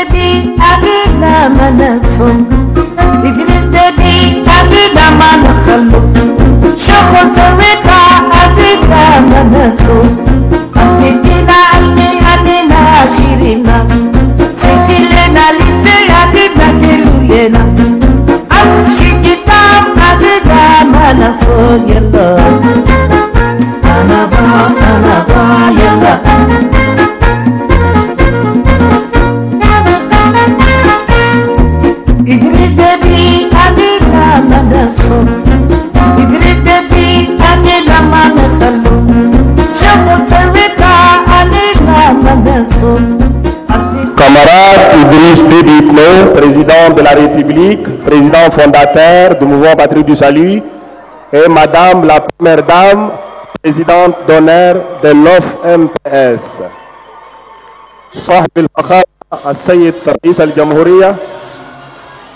Déby, Abida Manason. Idriss Déby, Abida Manasalo. Shokotoreka, Abida Manason. Abidina Alina Shirina. Setilena Lise, Abida Zeluyena. Alushikita, Abida Manason, yellow. Anaba, yellow. Idriss Déby, Abida Manason. Idriss Déby, Abida Manasalo. Shokotoreka, Abida Manason. Camarade Idriss Déby Itno, président de la République, président fondateur du mouvement Patrie du Salut, et Madame la Première Dame, présidente d'honneur de l'OF-MPS. صاحب الفخامة السيد رئيس الجمهورية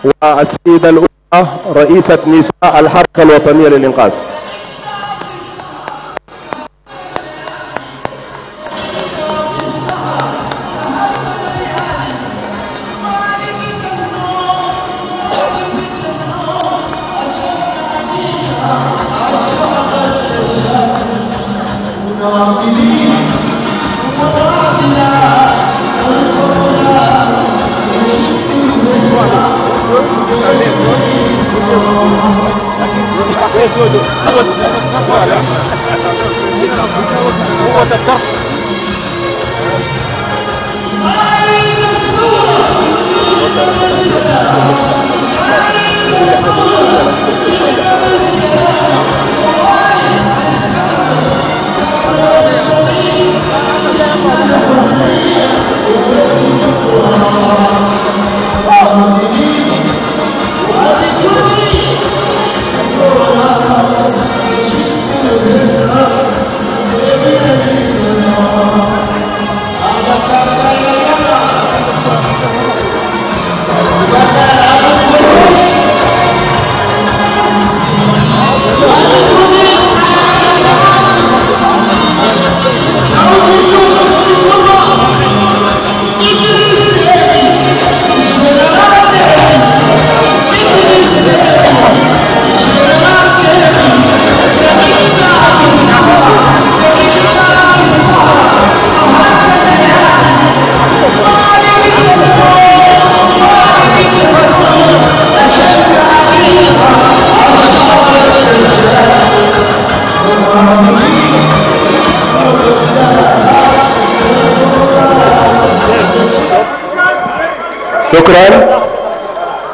والسيدة الأولى رئيسة نساء الحركة الوطنية للإنقاذ.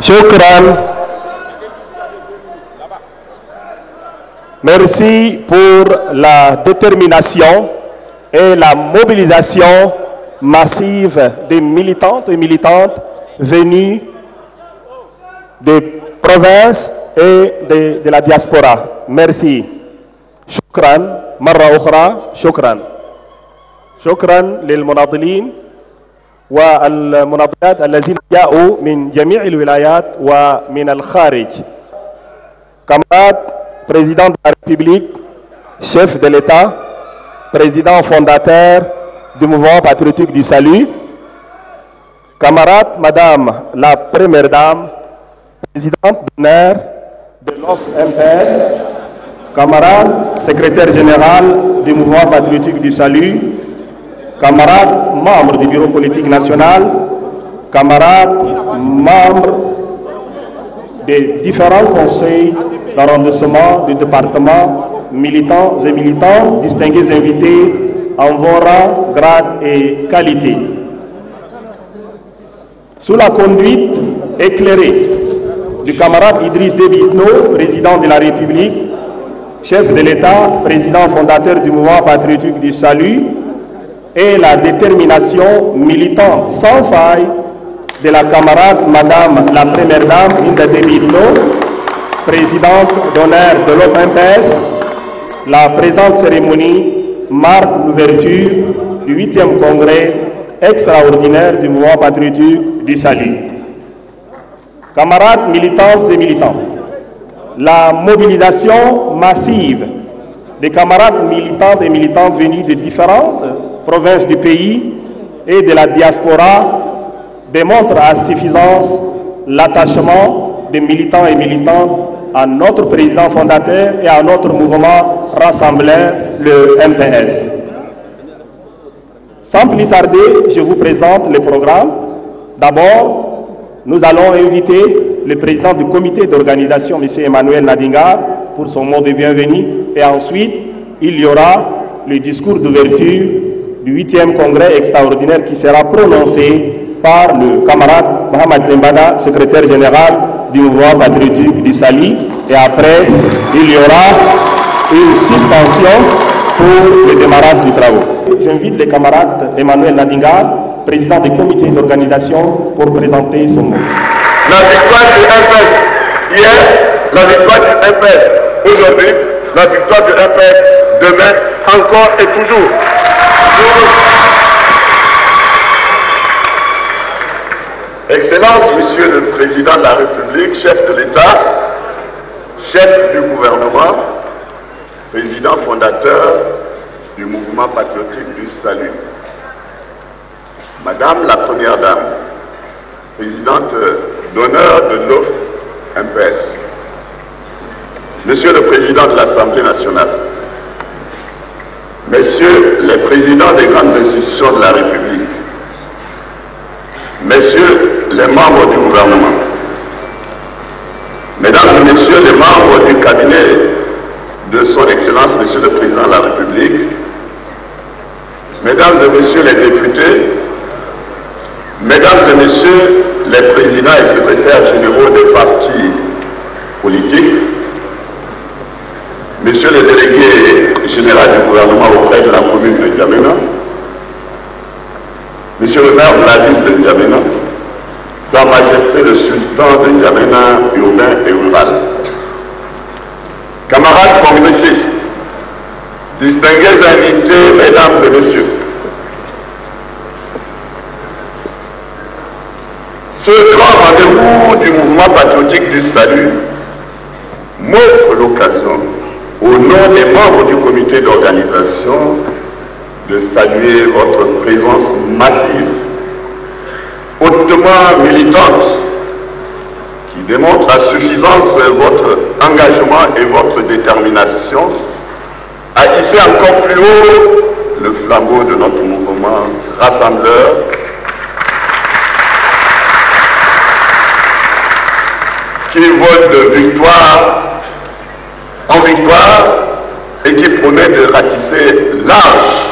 Shukran. Merci pour la détermination et la mobilisation massive des militantes et militantes venus des provinces et de la diaspora. Merci. Shukran. Marra ukhra. Shukran. Shukran lil munadilin والمناضلات الذين جاءوا من جميع الولايات ومن الخارج. Camarade président de la République, chef de l'État, président fondateur du mouvement patriotique du salut, camarade Madame la Première Dame, présidente d'honneur de l'OF-MPS, camarade secrétaire général du mouvement patriotique du salut, camarades membres du bureau politique national, camarades membres des différents conseils d'arrondissement du département, militants et militantes, distingués invités en vos rangs, grades et qualités. Sous la conduite éclairée du camarade Idriss Déby Itno, président de la République, chef de l'État, président fondateur du mouvement patriotique du salut, et la détermination militante sans faille de la camarade Madame la Première Dame Hinda Déby Itno, présidente d'honneur de l'OF-MPS, la présente cérémonie marque l'ouverture du 8e congrès extraordinaire du mouvement patriotique du salut. Camarades militantes et militants, la mobilisation massive des camarades militantes et militantes venus de différentes provinces du pays et de la diaspora démontre à suffisance l'attachement des militants et militantes à notre président fondateur et à notre mouvement rassembleur, le MPS. Sans plus tarder, je vous présente le programme. D'abord, nous allons inviter le président du comité d'organisation, M. Emmanuel Nadingar, pour son mot de bienvenue. Et ensuite, il y aura le discours d'ouverture du 8e congrès extraordinaire qui sera prononcé par le camarade Mohamed Zembada, secrétaire général du mouvement patriotique du Sali. Et après, il y aura une suspension pour le démarrage du travail. J'invite le camarade Emmanuel Nadingar, président du comité d'organisation, pour présenter son mot. La victoire du MPS hier, la victoire du MPS aujourd'hui, la victoire du MPS demain, encore et toujours. Excellence, Monsieur le Président de la République, chef de l'État, chef du gouvernement, président fondateur du mouvement patriotique du Salut, Madame la Première Dame, présidente d'honneur de l'OF-MPS, Monsieur le Président de l'Assemblée nationale, Messieurs les présidents des grandes institutions de la République, Messieurs les membres du gouvernement, Mesdames et Messieurs les membres du cabinet de son Excellence, Monsieur le Président de la République, Mesdames et Messieurs les députés, Mesdames et Messieurs les présidents et secrétaires généraux des partis politiques, Messieurs les délégués généraux du gouvernement auprès de la commune de N'Djamena, Monsieur le maire de la ville de N'Djamena, Sa Majesté le Sultan de N'Djamena urbain et rural, camarades congressistes, distingués invités, Mesdames et Messieurs, ce grand rendez-vous du mouvement patriotique du Salut m'offre l'occasion, au nom des membres du comité d'organisation, de saluer votre présence massive, hautement militante, qui démontre à suffisance votre engagement et votre détermination à hisser encore plus haut le flambeau de notre mouvement rassembleur, qui vole de victoire en victoire et qui promet de ratisser large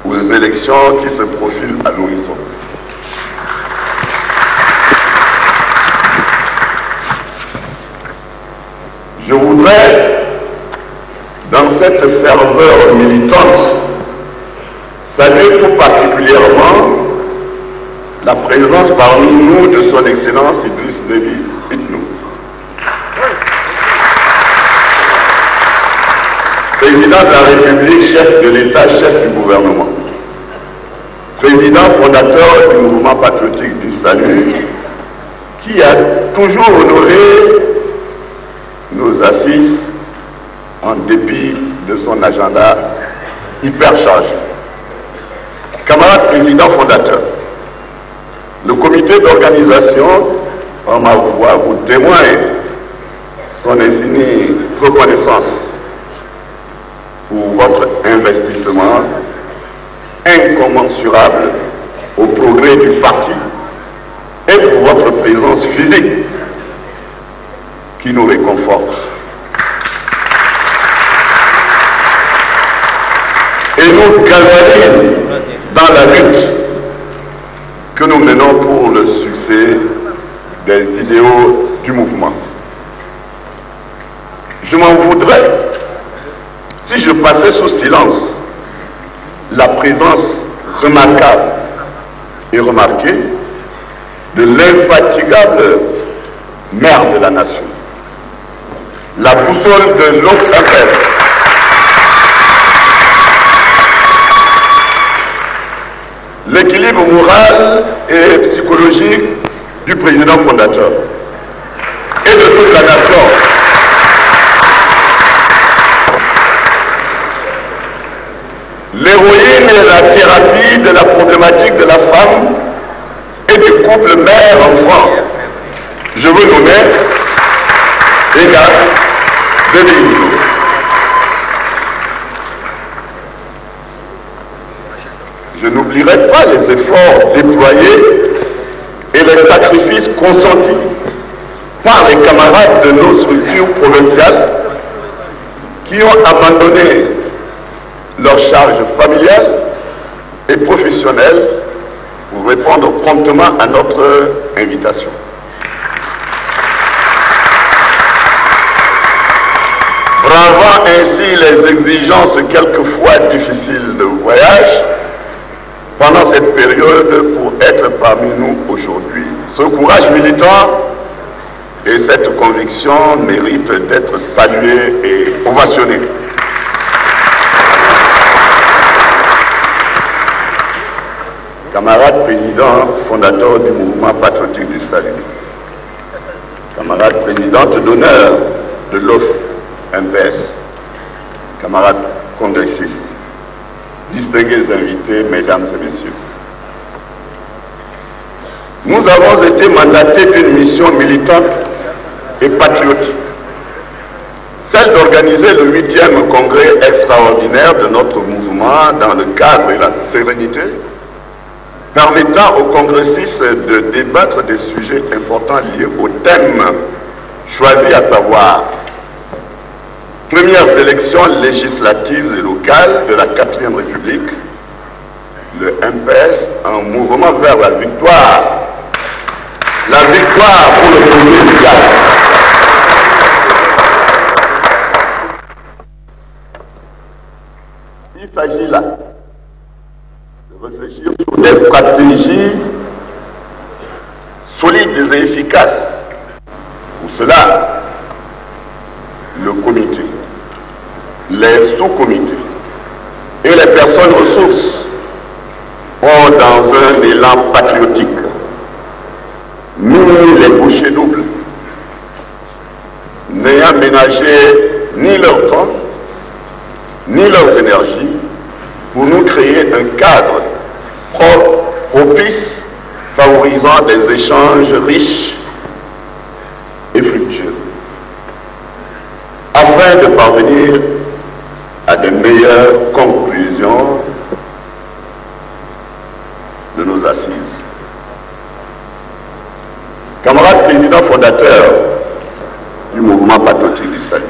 aux élections qui se profilent à l'horizon. Je voudrais, dans cette ferveur militante, saluer tout particulièrement la présence parmi nous de son Excellence Idriss Déby Itno, président de la République, chef de l'État, chef du gouvernement, président fondateur du mouvement patriotique du Salut, qui a toujours honoré nos assises en dépit de son agenda hyper chargé. Camarade président fondateur, le comité d'organisation, en ma voix, vous témoigne son infinie reconnaissance pour votre investissement incommensurable au progrès du parti et pour votre présence physique qui nous réconforte et nous galvanise dans la lutte que nous menons pour le succès des idéaux du mouvement. Je m'en voudrais si je passais sous silence la présence remarquable et remarquée de l'infatigable mère de la nation, la boussole de l'OF-MPS, l'équilibre moral et psychologique du président fondateur et de toute la nation. L'héroïne et la thérapie de la problématique de la femme et côté du couple mère-enfant, je veux nommer Ega Debingo. Je n'oublierai pas les efforts déployés et les sacrifices consentis par les camarades de nos structures provinciales qui ont abandonné leurs charges familiales et professionnelles pour répondre promptement à notre invitation. Bravant ainsi les exigences quelquefois difficiles de voyage pendant cette période pour être parmi nous aujourd'hui. Ce courage militant et cette conviction méritent d'être salués et ovationnés. Camarade président fondateur du mouvement patriotique du salut, camarade présidente d'honneur de l'OF-MPS, camarades congressistes, distingués invités, mesdames et messieurs. Nous avons été mandatés d'une mission militante et patriotique, celle d'organiser le 8e congrès extraordinaire de notre mouvement dans le cadre et la sérénité, permettant aux congressistes de débattre des sujets importants liés au thème choisi, à savoir premières élections législatives et locales de la 4e République, le MPS, un mouvement vers la victoire pour le progrès du Tchad. Il s'agit là de réfléchir sur des stratégies solides et efficaces. Pour cela, le comité, les sous-comités et les personnes ressources ont, dans un élan patriotique, mis les bouchées doubles, n'ayant ménagé ni leur temps, ni leurs énergies, pour nous créer un cadre propre, propice, favorisant des échanges riches et fructueux, afin de parvenir à de meilleures conclusions de nos assises. Camarade président fondateur du mouvement patriotique du salut,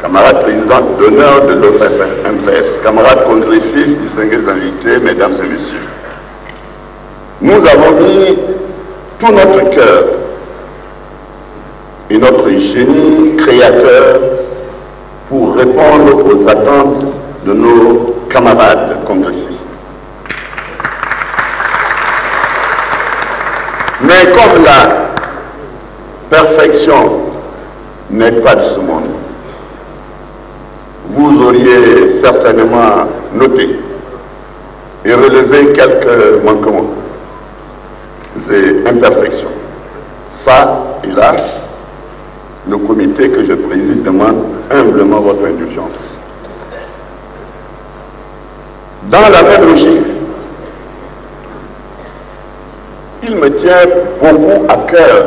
camarade président d'honneur de l'OF-MPS, camarades congressistes, distingués invités, mesdames et messieurs, nous avons mis tout notre cœur et notre génie créateur pour répondre aux attentes de nos camarades congressistes. Mais comme la perfection n'est pas de ce monde, vous auriez certainement noté et relevé quelques manquements et imperfections. Ça et là, le comité que je préside demande humblement votre indulgence. Dans la même logique, il me tient beaucoup à cœur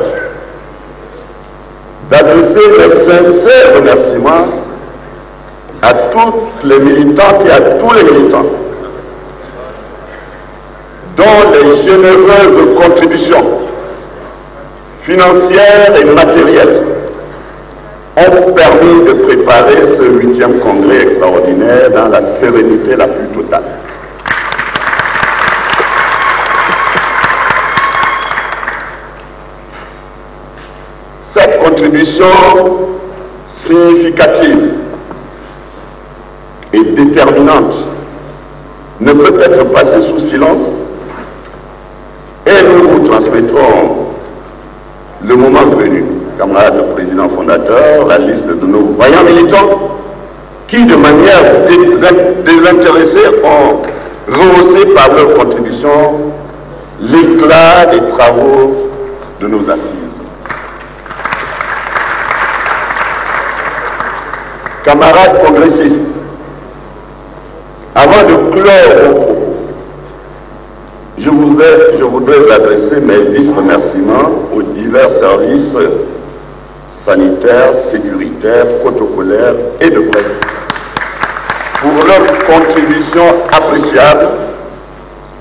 d'adresser mes sincères remerciements à toutes les militantes et à tous les militants dont les généreuses contributions financières et matérielles ont permis de préparer ce 8e congrès extraordinaire dans la sérénité la plus totale. Cette contribution significative et déterminante ne peut être passée sous silence et nous vous transmettrons le moment venu, camarade président fondateur, la liste de nos vaillants militants qui, de manière désintéressée, ont rehaussé par leur contribution l'éclat des travaux de nos assises. Camarades congressistes, avant de clore vos propos, je voudrais je voudrais adresser mes vifs remerciements aux divers services sanitaires, sécuritaires, protocolaires et de presse pour leur contribution appréciable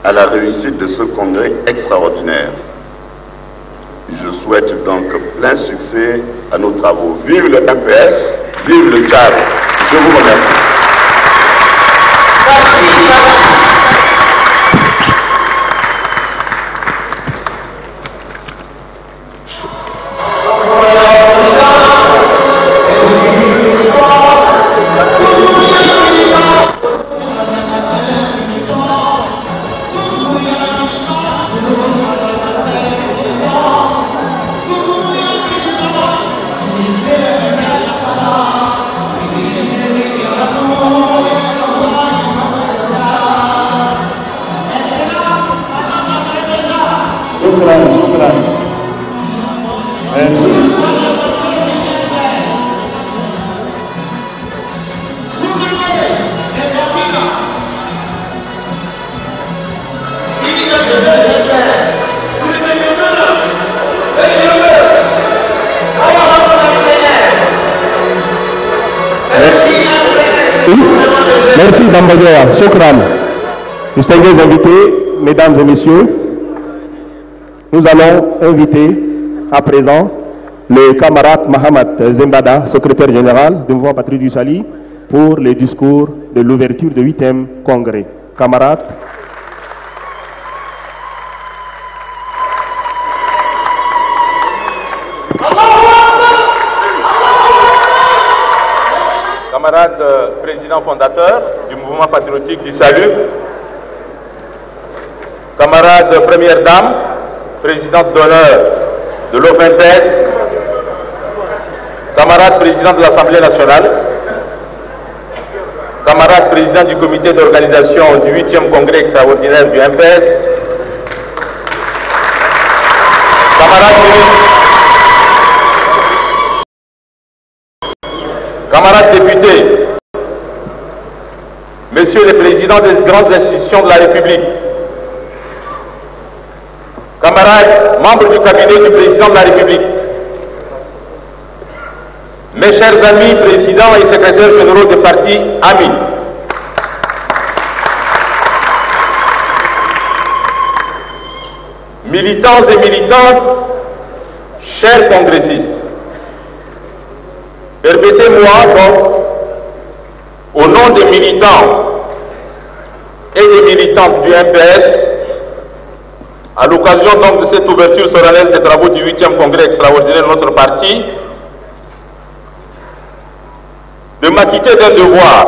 à la réussite de ce congrès extraordinaire. Je souhaite donc plein succès à nos travaux. Vive le MPS, vive le Tchad. Je vous remercie. Merci Dambagoya. Shukran. Distingués invités, mesdames et messieurs, nous allons inviter à présent le camarade Mohamed Zembada, secrétaire général du mouvement Patriotique du Sali, pour les discours de l'ouverture du 8e congrès. Camarade. Camarade président fondateur du mouvement patriotique du Salut, camarade première dame, présidente d'honneur de l'OFNPS, camarade président de l'Assemblée nationale, camarade président du comité d'organisation du 8e congrès extraordinaire du MPS, camarade ministre, camarades députés, messieurs les présidents des grandes institutions de la République, camarades membres du cabinet du président de la République, mes chers amis présidents et secrétaires généraux des partis amis, militants et militantes, chers congressistes, permettez-moi donc, au nom des militants et des militantes du MPS, à l'occasion donc de cette ouverture solennelle des travaux du 8e congrès extraordinaire de notre parti, de m'acquitter d'un devoir,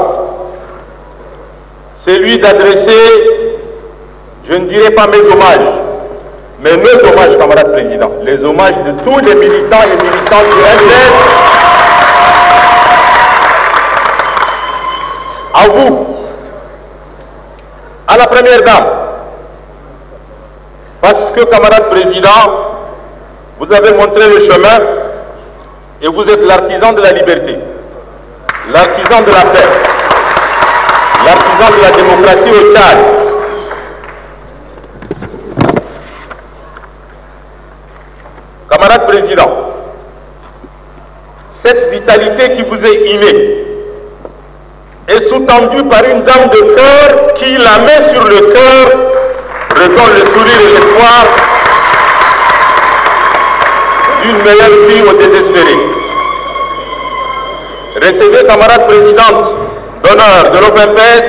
celui d'adresser, je ne dirais pas mes hommages, mais nos hommages, camarades présidents, les hommages de tous les militants et militantes du MPS, à vous, à la première dame, parce que, camarade président, vous avez montré le chemin et vous êtes l'artisan de la liberté, l'artisan de la paix, l'artisan de la démocratie au Tchad. Camarade président, cette vitalité qui vous est innée est sous-tendue par une dame de cœur qui, la main sur le cœur, redonne le sourire et l'espoir d'une meilleure vie aux désespérés. Recevez, camarade présidente d'honneur de l'OFNPS,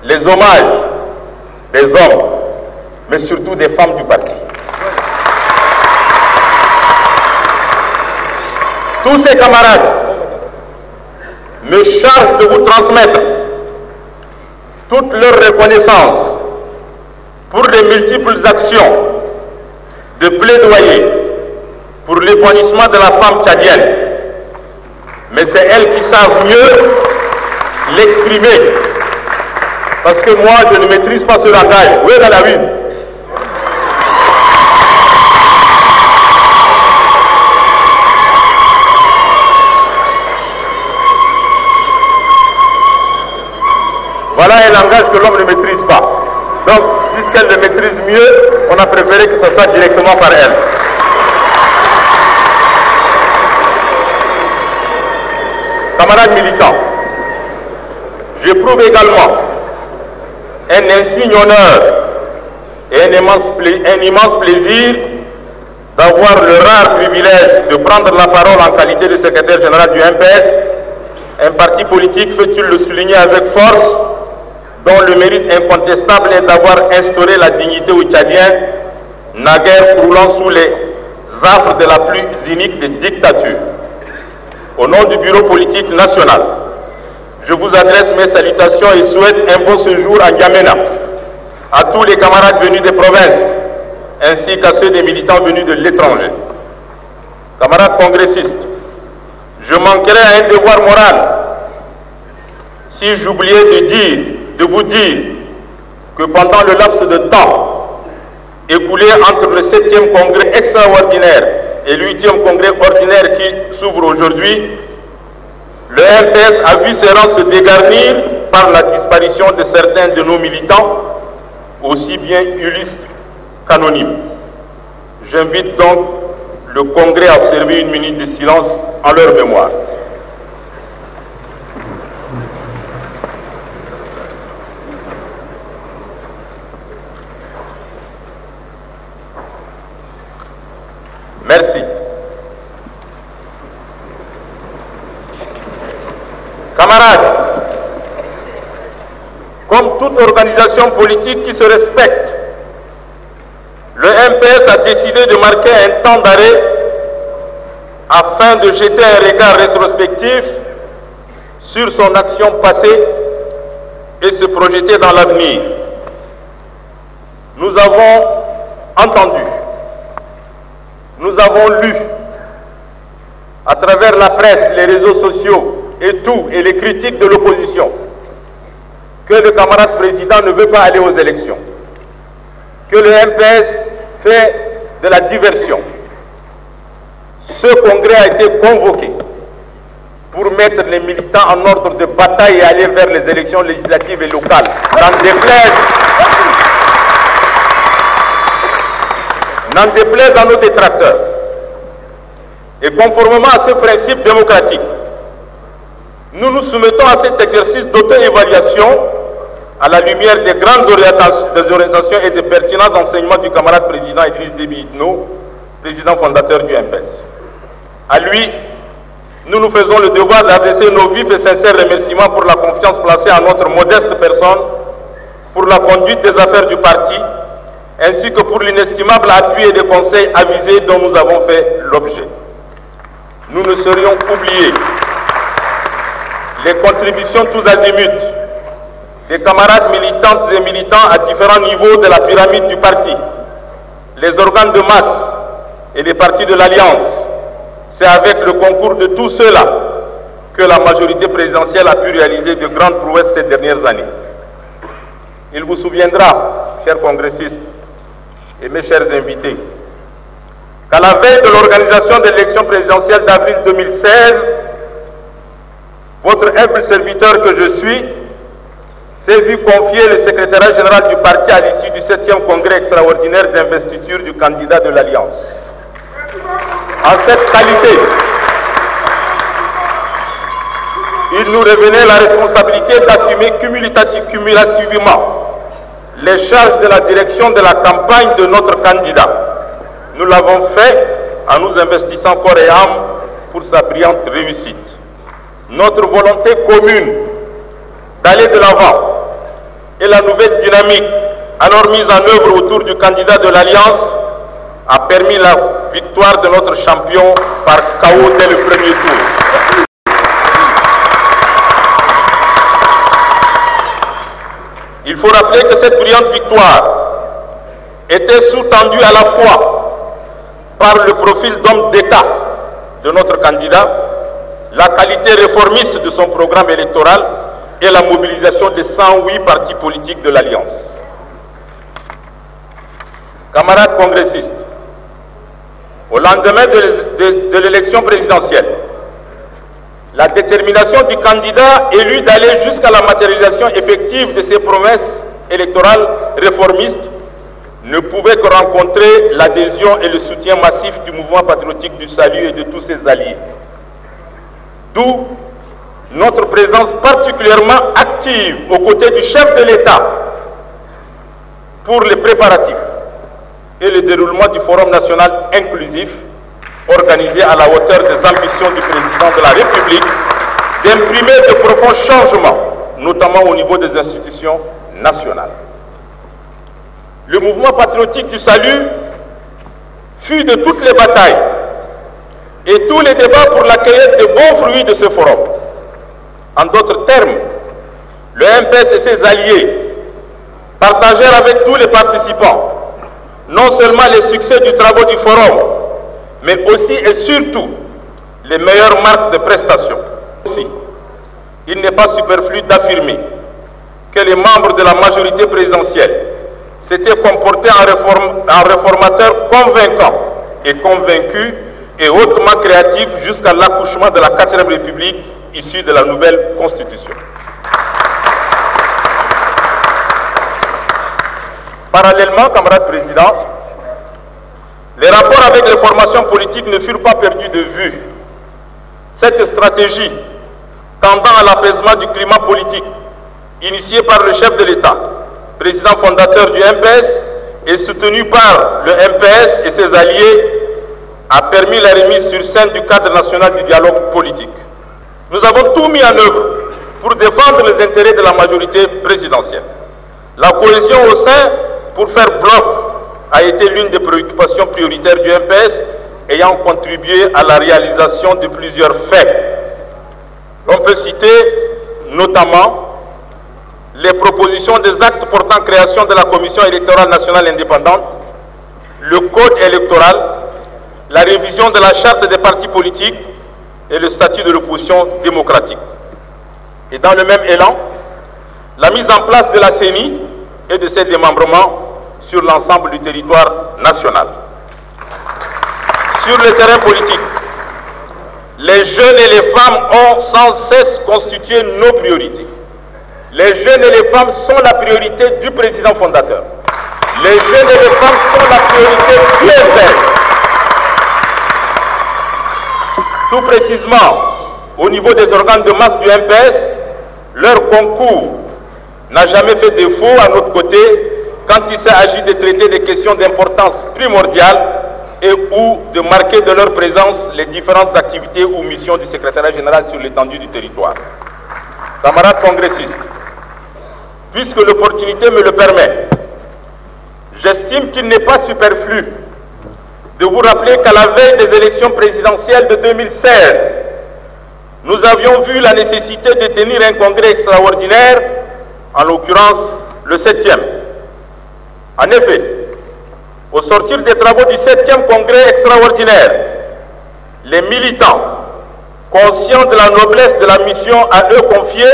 les hommages des hommes, mais surtout des femmes du parti. Tous ces camarades me chargent de vous transmettre toute leur reconnaissance pour les multiples actions de plaidoyer pour l'épanouissement de la femme tchadienne. Mais c'est elles qui savent mieux l'exprimer. Parce que moi, je ne maîtrise pas ce langage. Où est la lawine? Voilà un langage que l'homme ne maîtrise pas. Donc, puisqu'elle le maîtrise mieux, ça directement par elle. Camarades militants, j'éprouve également un insigne honneur et un immense plaisir d'avoir le rare privilège de prendre la parole en qualité de secrétaire général du MPS, un parti politique, faut-il le souligner avec force, dont le mérite incontestable est d'avoir instauré la dignité aux Tchadiens, naguère croulant sous les affres de la plus inique des dictatures. Au nom du bureau politique national, je vous adresse mes salutations et souhaite un bon séjour à N'Djamena, à tous les camarades venus des provinces, ainsi qu'à ceux des militants venus de l'étranger. Camarades congressistes, je manquerai à un devoir moral si j'oubliais de vous dire que pendant le laps de temps écoulé entre le 7e congrès extraordinaire et le 8e congrès ordinaire qui s'ouvre aujourd'hui, le MPS a vu ses rangs se dégarnir par la disparition de certains de nos militants, aussi bien illustres qu'anonymes. J'invite donc le congrès à observer une minute de silence en leur mémoire. Merci. Camarades, comme toute organisation politique qui se respecte, le MPS a décidé de marquer un temps d'arrêt afin de jeter un regard rétrospectif sur son action passée et se projeter dans l'avenir. Nous avons entendu, nous avons lu à travers la presse, les réseaux sociaux et les critiques de l'opposition que le camarade président ne veut pas aller aux élections, que le MPS fait de la diversion. Ce congrès a été convoqué pour mettre les militants en ordre de bataille et aller vers les élections législatives et locales, n'en déplaise à nos détracteurs. Et conformément à ce principe démocratique, nous nous soumettons à cet exercice d'auto-évaluation à la lumière des grandes orientations et des pertinents enseignements du camarade président Idriss Déby Itno, président fondateur du MPS. À lui, nous nous faisons le devoir d'adresser nos vifs et sincères remerciements pour la confiance placée en notre modeste personne, pour la conduite des affaires du parti, ainsi que pour l'inestimable appui et des conseils avisés dont nous avons fait l'objet. Nous ne saurions oublier les contributions tous azimuts des camarades militantes et militants à différents niveaux de la pyramide du parti, les organes de masse et les partis de l'Alliance. C'est avec le concours de tous ceux-là que la majorité présidentielle a pu réaliser de grandes prouesses ces dernières années. Il vous souviendra, chers congressistes et mes chers invités, qu'à la veille de l'organisation de l'élection présidentielle d'avril 2016, votre humble serviteur que je suis s'est vu confier le secrétariat général du parti à l'issue du 7e congrès extraordinaire d'investiture du candidat de l'Alliance. En cette qualité, il nous revenait la responsabilité d'assumer cumulativement les charges de la direction de la campagne de notre candidat. Nous l'avons fait en nous investissant corps et âme pour sa brillante réussite. Notre volonté commune d'aller de l'avant et la nouvelle dynamique alors mise en œuvre autour du candidat de l'Alliance a permis la victoire de notre champion par KO dès le premier tour. Il faut rappeler que cette brillante victoire était sous-tendue à la fois par le profil d'homme d'État de notre candidat, la qualité réformiste de son programme électoral et la mobilisation des 108 partis politiques de l'Alliance. Camarades congressistes, au lendemain de l'élection présidentielle, la détermination du candidat élu d'aller jusqu'à la matérialisation effective de ses promesses électorales réformistes ne pouvait que rencontrer l'adhésion et le soutien massif du mouvement patriotique du salut et de tous ses alliés. D'où notre présence particulièrement active aux côtés du chef de l'État pour les préparatifs et le déroulement du Forum national inclusif organisé à la hauteur des ambitions du président de la République d'imprimer de profonds changements, notamment au niveau des institutions nationales. Le mouvement patriotique du salut fut de toutes les batailles et tous les débats pour la cueillette de bons fruits de ce forum. En d'autres termes, le MPS et ses alliés partagèrent avec tous les participants non seulement les succès du travail du forum, mais aussi et surtout les meilleures marques de prestations. Aussi, il n'est pas superflu d'affirmer que les membres de la majorité présidentielle s'étaient comportés en réformateurs convaincants et convaincus et hautement créatifs jusqu'à l'accouchement de la 4e République issue de la nouvelle Constitution. Parallèlement, camarades présidents, les rapports avec les formations politiques ne furent pas perdus de vue. Cette stratégie tendant à l'apaisement du climat politique, initiée par le chef de l'État, président fondateur du MPS et soutenu par le MPS et ses alliés, a permis la remise sur scène du cadre national du dialogue politique. Nous avons tout mis en œuvre pour défendre les intérêts de la majorité présidentielle. La cohésion au sein pour faire bloc a été l'une des préoccupations prioritaires du MPS, ayant contribué à la réalisation de plusieurs faits. On peut citer notamment les propositions des actes portant création de la Commission électorale nationale indépendante, le code électoral, la révision de la charte des partis politiques et le statut de l'opposition démocratique. Et dans le même élan, la mise en place de la CENI et de ses démembrements sur l'ensemble du territoire national. Sur le terrain politique, les jeunes et les femmes ont sans cesse constitué nos priorités. Les jeunes et les femmes sont la priorité du président fondateur. Les jeunes et les femmes sont la priorité du MPS. Tout précisément, au niveau des organes de masse du MPS, leur concours n'a jamais fait défaut à notre côté quand il s'est agi de traiter des questions d'importance primordiale et ou de marquer de leur présence les différentes activités ou missions du secrétariat général sur l'étendue du territoire. Camarades congressistes, puisque l'opportunité me le permet, j'estime qu'il n'est pas superflu de vous rappeler qu'à la veille des élections présidentielles de 2016, nous avions vu la nécessité de tenir un congrès extraordinaire, en l'occurrence le 7e. En effet, au sortir des travaux du 7e congrès extraordinaire, les militants, conscients de la noblesse de la mission à eux confiée,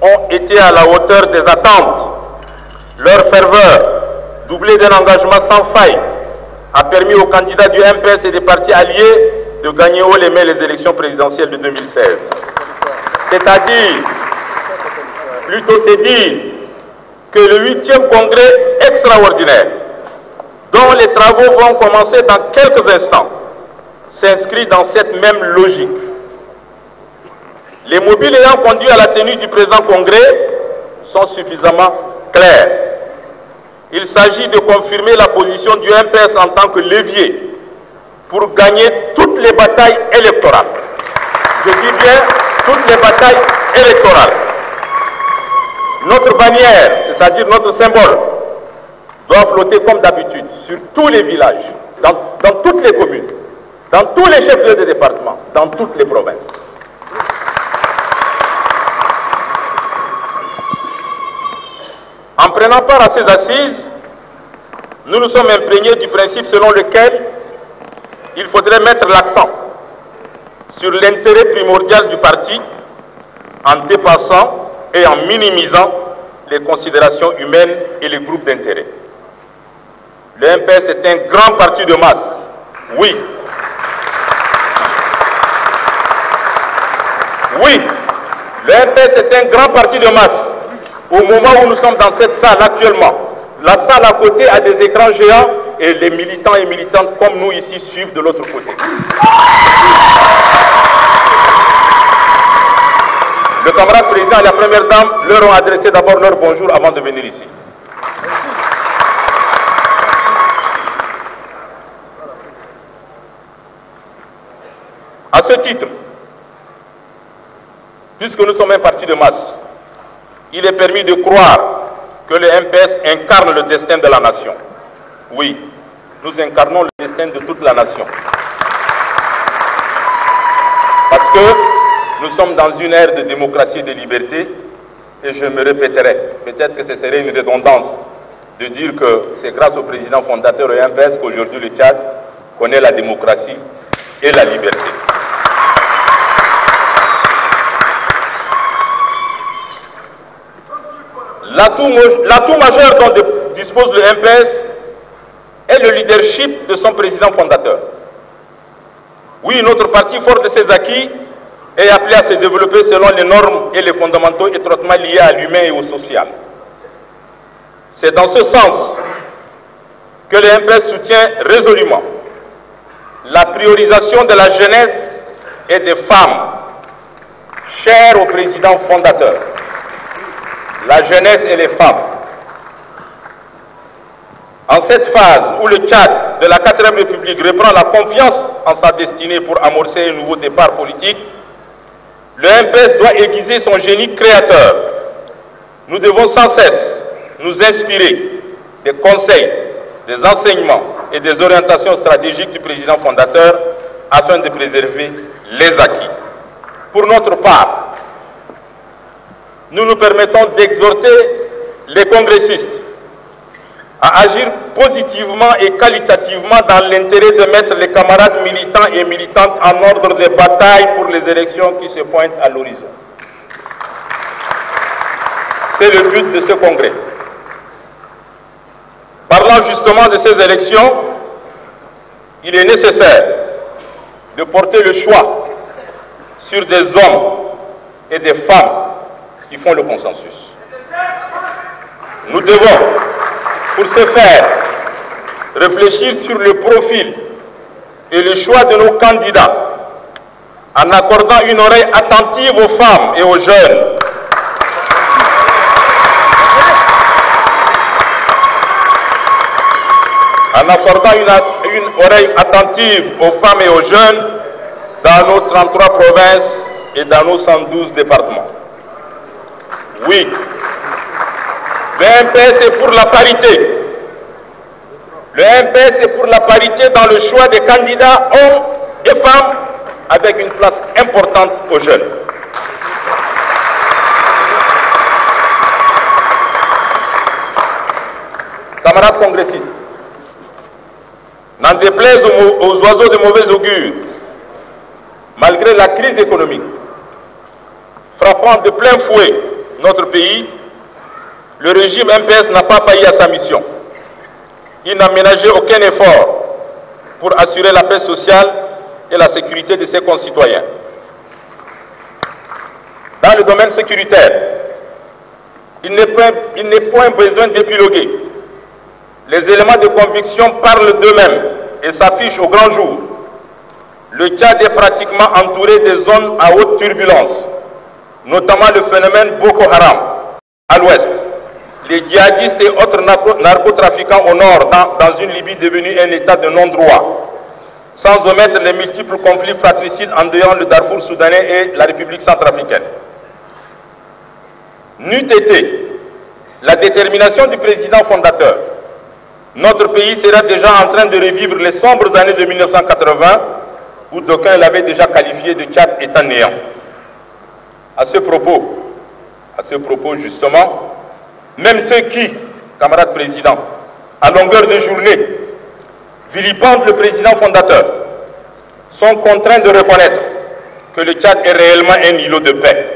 ont été à la hauteur des attentes. Leur ferveur, doublée d'un engagement sans faille, a permis aux candidats du MPS et des partis alliés de gagner haut les mains les élections présidentielles de 2016. C'est-à-dire, plutôt c'est dire, que le 8e congrès extraordinaire, dont les travaux vont commencer dans quelques instants, s'inscrit dans cette même logique. Les mobiles ayant conduit à la tenue du présent congrès sont suffisamment clairs. Il s'agit de confirmer la position du MPS en tant que levier pour gagner toutes les batailles électorales. Je dis bien toutes les batailles électorales. Notre bannière, c'est-à-dire notre symbole, doit flotter comme d'habitude sur tous les villages, dans toutes les communes, dans tous les chefs-lieux de département, dans toutes les provinces. En prenant part à ces assises, nous nous sommes imprégnés du principe selon lequel il faudrait mettre l'accent sur l'intérêt primordial du parti en dépassant et en minimisant les considérations humaines et les groupes d'intérêt. Le MPS est un grand parti de masse, oui. Oui, le MPS est un grand parti de masse. Au moment où nous sommes dans cette salle actuellement, La salle à côté a des écrans géants et les militants et militantes comme nous ici suivent de l'autre côté. Le camarade président et la première dame leur ont adressé d'abord leur bonjour avant de venir ici. À ce titre, puisque nous sommes un parti de masse, il est permis de croire que le MPS incarne le destin de la nation. Oui, nous incarnons le destin de toute la nation. Parce que nous sommes dans une ère de démocratie et de liberté, et je me répéterai, peut-être que ce serait une redondance de dire que c'est grâce au président fondateur du MPS qu'aujourd'hui le Tchad connaît la démocratie et la liberté. L'atout majeur dont dispose le MPS est le leadership de son président fondateur. Oui, notre parti, fort de ses acquis, est appelé à se développer selon les normes et les fondamentaux étroitement liés à l'humain et au social. C'est dans ce sens que le MPS soutient résolument la priorisation de la jeunesse et des femmes, chères au président fondateur. La jeunesse et les femmes. En cette phase où le Tchad de la 4e République reprend la confiance en sa destinée pour amorcer un nouveau départ politique, le MPS doit aiguiser son génie créateur. Nous devons sans cesse nous inspirer des conseils, des enseignements et des orientations stratégiques du président fondateur afin de préserver les acquis. Pour notre part, nous nous permettons d'exhorter les congressistes à agir positivement et qualitativement dans l'intérêt de mettre les camarades militants et militantes en ordre de bataille pour les élections qui se pointent à l'horizon. C'est le but de ce congrès. Parlant justement de ces élections, il est nécessaire de porter le choix sur des hommes et des femmes qui font le consensus. Nous devons, pour ce faire, réfléchir sur le profil et le choix de nos candidats en accordant une oreille attentive aux femmes et aux jeunes. En accordant une oreille attentive aux femmes et aux jeunes dans nos 33 provinces et dans nos 112 départements. Oui, le MPS est pour la parité. Le MPS est pour la parité dans le choix des candidats hommes et femmes avec une place importante aux jeunes. Camarades congressistes, n'en déplaise aux oiseaux de mauvais augure, malgré la crise économique frappant de plein fouet notre pays, le régime MPS n'a pas failli à sa mission. Il n'a ménagé aucun effort pour assurer la paix sociale et la sécurité de ses concitoyens. Dans le domaine sécuritaire, il n'est point besoin d'épiloguer. Les éléments de conviction parlent d'eux-mêmes et s'affichent au grand jour. Le Tchad est pratiquement entouré des zones à haute turbulence, notamment le phénomène Boko Haram à l'ouest, les djihadistes et autres narcotrafiquants au nord, dans une Libye devenue un état de non-droit, sans omettre les multiples conflits fratricides endeuillant le Darfour soudanais et la République centrafricaine. N'eût été la détermination du président fondateur, notre pays sera déjà en train de revivre les sombres années de 1980, où d'aucuns l'avaient déjà qualifié de Tchad étant néant. À ce propos justement, même ceux qui, camarades présidents, à longueur de journée, vilipendent le président fondateur, sont contraints de reconnaître que le Tchad est réellement un îlot de paix.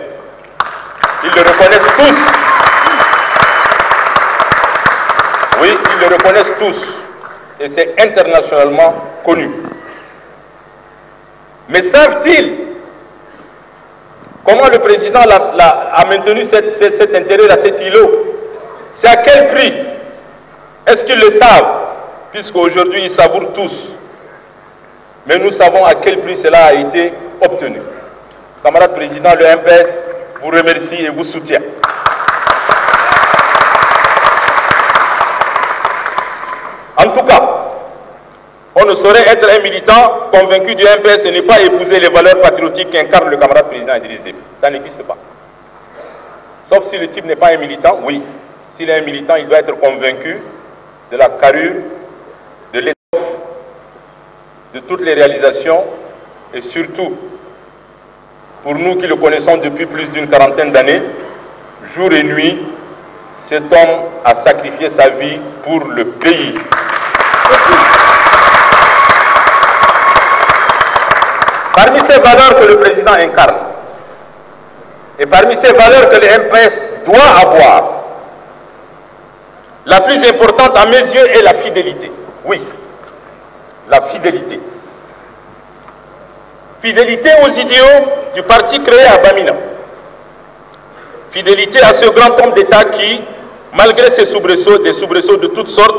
Ils le reconnaissent tous. Oui, ils le reconnaissent tous. Et c'est internationalement connu. Mais savent-ils comment le président a maintenu cet intérêt-là, cet îlot? C'est à quel prix? Est-ce qu'ils le savent? Puisqu'aujourd'hui, ils savourent tous. Mais nous savons à quel prix cela a été obtenu. Camarade président, le MPS vous remercie et vous soutient. En tout cas, on ne saurait être un militant convaincu du MPS et ne pas épouser les valeurs patriotiques qu'incarne le camarade président Idriss Déby. Ça n'existe pas. Sauf si le type n'est pas un militant, oui. S'il est un militant, il doit être convaincu de la carrure, de l'étoffe, de toutes les réalisations et surtout, pour nous qui le connaissons depuis plus d'une quarantaine d'années, jour et nuit, cet homme a sacrifié sa vie pour le pays. Parmi ces valeurs que le président incarne, et parmi ces valeurs que le MPS doit avoir, la plus importante à mes yeux est la fidélité. Oui, la fidélité. Fidélité aux idéaux du parti créé à Bamina. Fidélité à ce grand homme d'État qui, malgré ses soubresauts, des soubresauts de toutes sortes,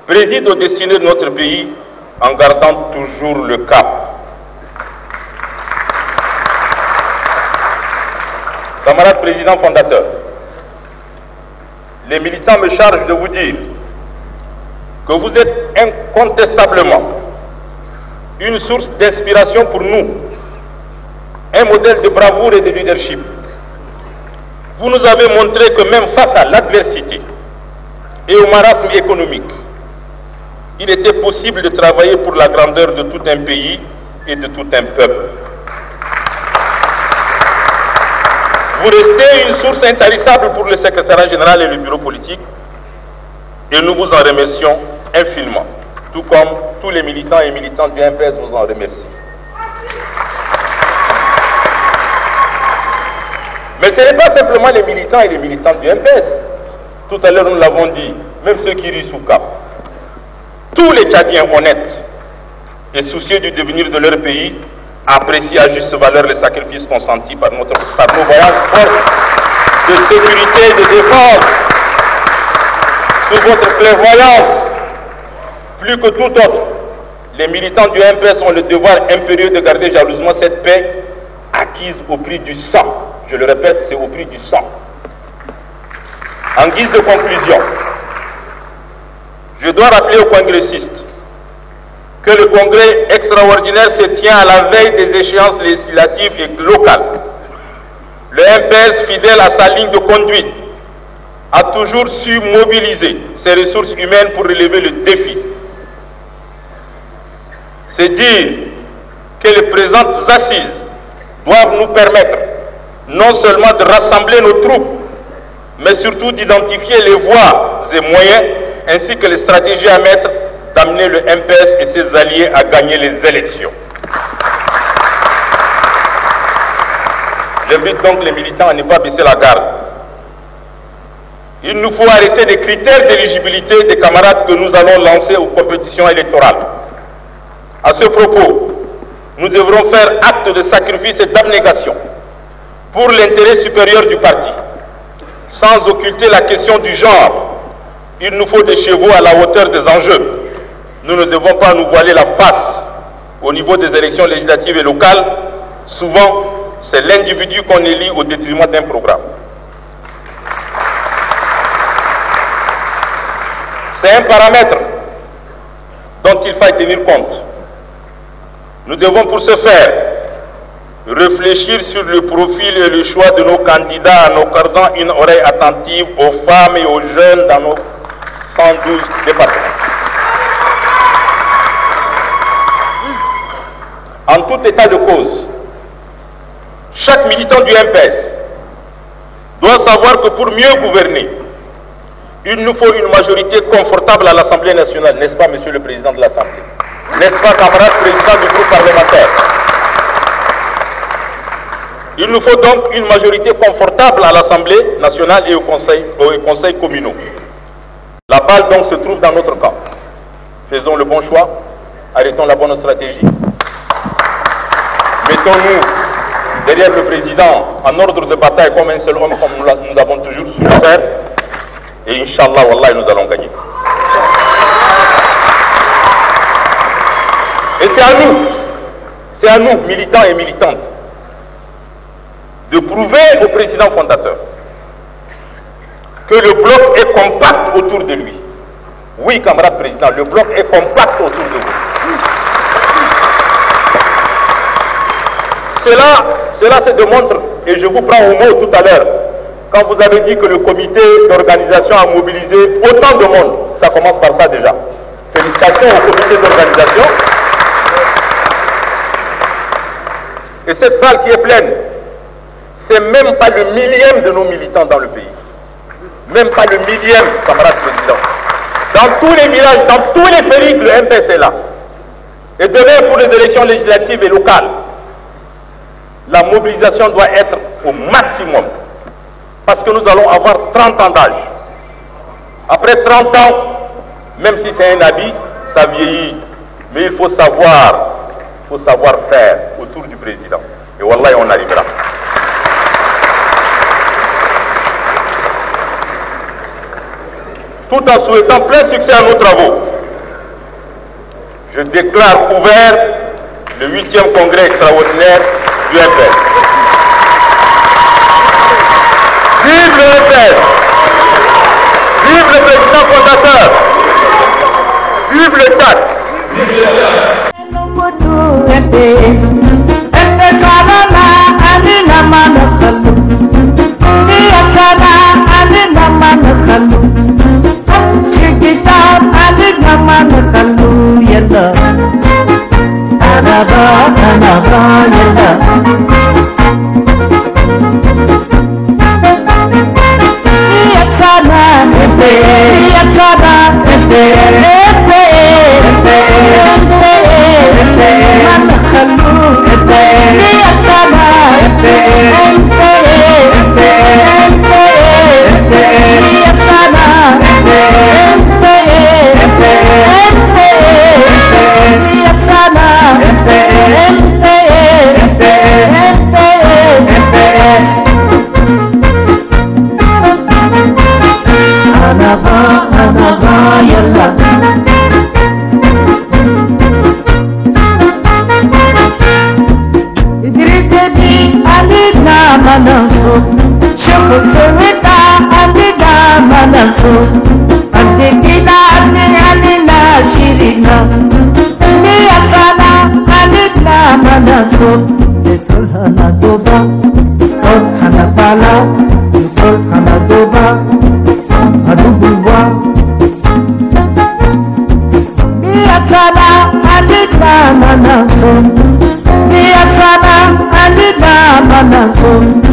préside aux destinées de notre pays en gardant toujours le cap. Camarade président fondateur, les militants me chargent de vous dire que vous êtes incontestablement une source d'inspiration pour nous, un modèle de bravoure et de leadership. Vous nous avez montré que même face à l'adversité et au marasme économique, il était possible de travailler pour la grandeur de tout un pays et de tout un peuple. Vous restez une source intarissable pour le secrétariat général et le bureau politique et nous vous en remercions infiniment, tout comme tous les militants et militantes du MPS vous en remercient. Mais ce n'est pas simplement les militants et les militantes du MPS. Tout à l'heure, nous l'avons dit, même ceux qui rient sous cap. Tous les Tchadiens honnêtes et soucieux du devenir de leur pays apprécient à juste valeur les sacrifices consentis par nos voyages forts de sécurité et de défense. Sous votre clairvoyance, plus que tout autre, les militants du MPS ont le devoir impérieux de garder jalousement cette paix acquise au prix du sang. Je le répète, c'est au prix du sang. En guise de conclusion, je dois rappeler aux congressistes que le congrès extraordinaire se tient à la veille des échéances législatives et locales. Le MPS, fidèle à sa ligne de conduite, a toujours su mobiliser ses ressources humaines pour relever le défi. C'est dire que les présentes assises doivent nous permettre non seulement de rassembler nos troupes, mais surtout d'identifier les voies et moyens, ainsi que les stratégies à mettre, d'amener le MPS et ses alliés à gagner les élections. J'invite donc les militants à ne pas baisser la garde. Il nous faut arrêter les critères d'éligibilité des camarades que nous allons lancer aux compétitions électorales. À ce propos, nous devrons faire acte de sacrifice et d'abnégation pour l'intérêt supérieur du parti. Sans occulter la question du genre, il nous faut des chevaux à la hauteur des enjeux. Nous ne devons pas nous voiler la face au niveau des élections législatives et locales. Souvent, c'est l'individu qu'on élit au détriment d'un programme. C'est un paramètre dont il faut tenir compte. Nous devons pour ce faire réfléchir sur le profil et le choix de nos candidats en accordant une oreille attentive aux femmes et aux jeunes dans nos 112 départements. En tout état de cause, chaque militant du MPS doit savoir que pour mieux gouverner, il nous faut une majorité confortable à l'Assemblée nationale, n'est-ce pas, Monsieur le Président de l'Assemblée? N'est-ce pas, camarade président du groupe parlementaire? Il nous faut donc une majorité confortable à l'Assemblée nationale et aux conseils communaux. La balle donc se trouve dans notre camp. Faisons le bon choix, arrêtons la bonne stratégie. Mettons-nous derrière le président en ordre de bataille comme un seul homme, comme nous avons toujours su le faire. Et Inch'Allah, Wallah, nous allons gagner. c'est à nous, militants et militantes, de prouver au président fondateur que le bloc est compact autour de lui. Oui, camarade président, le bloc est compact autour de vous. Cela se démontre, et je vous prends au mot tout à l'heure, quand vous avez dit que le comité d'organisation a mobilisé autant de monde. Ça commence par ça déjà. Félicitations au comité d'organisation. Et cette salle qui est pleine, c'est même pas le millième de nos militants dans le pays. Même pas le millième, camarade président. Dans tous les villages, dans tous les fériques, le MPS est là. Et demain, pour les élections législatives et locales, la mobilisation doit être au maximum. Parce que nous allons avoir 30 ans d'âge. Après 30 ans, même si c'est un habit, ça vieillit. Mais il faut savoir faire autour du président. Et wallah, on arrivera. Tout en souhaitant plein succès à nos travaux, je déclare ouvert le 8e congrès extraordinaire du MPS. Vive le MPS! Vive le président fondateur! Vive le Tchad! Biasana adida manaso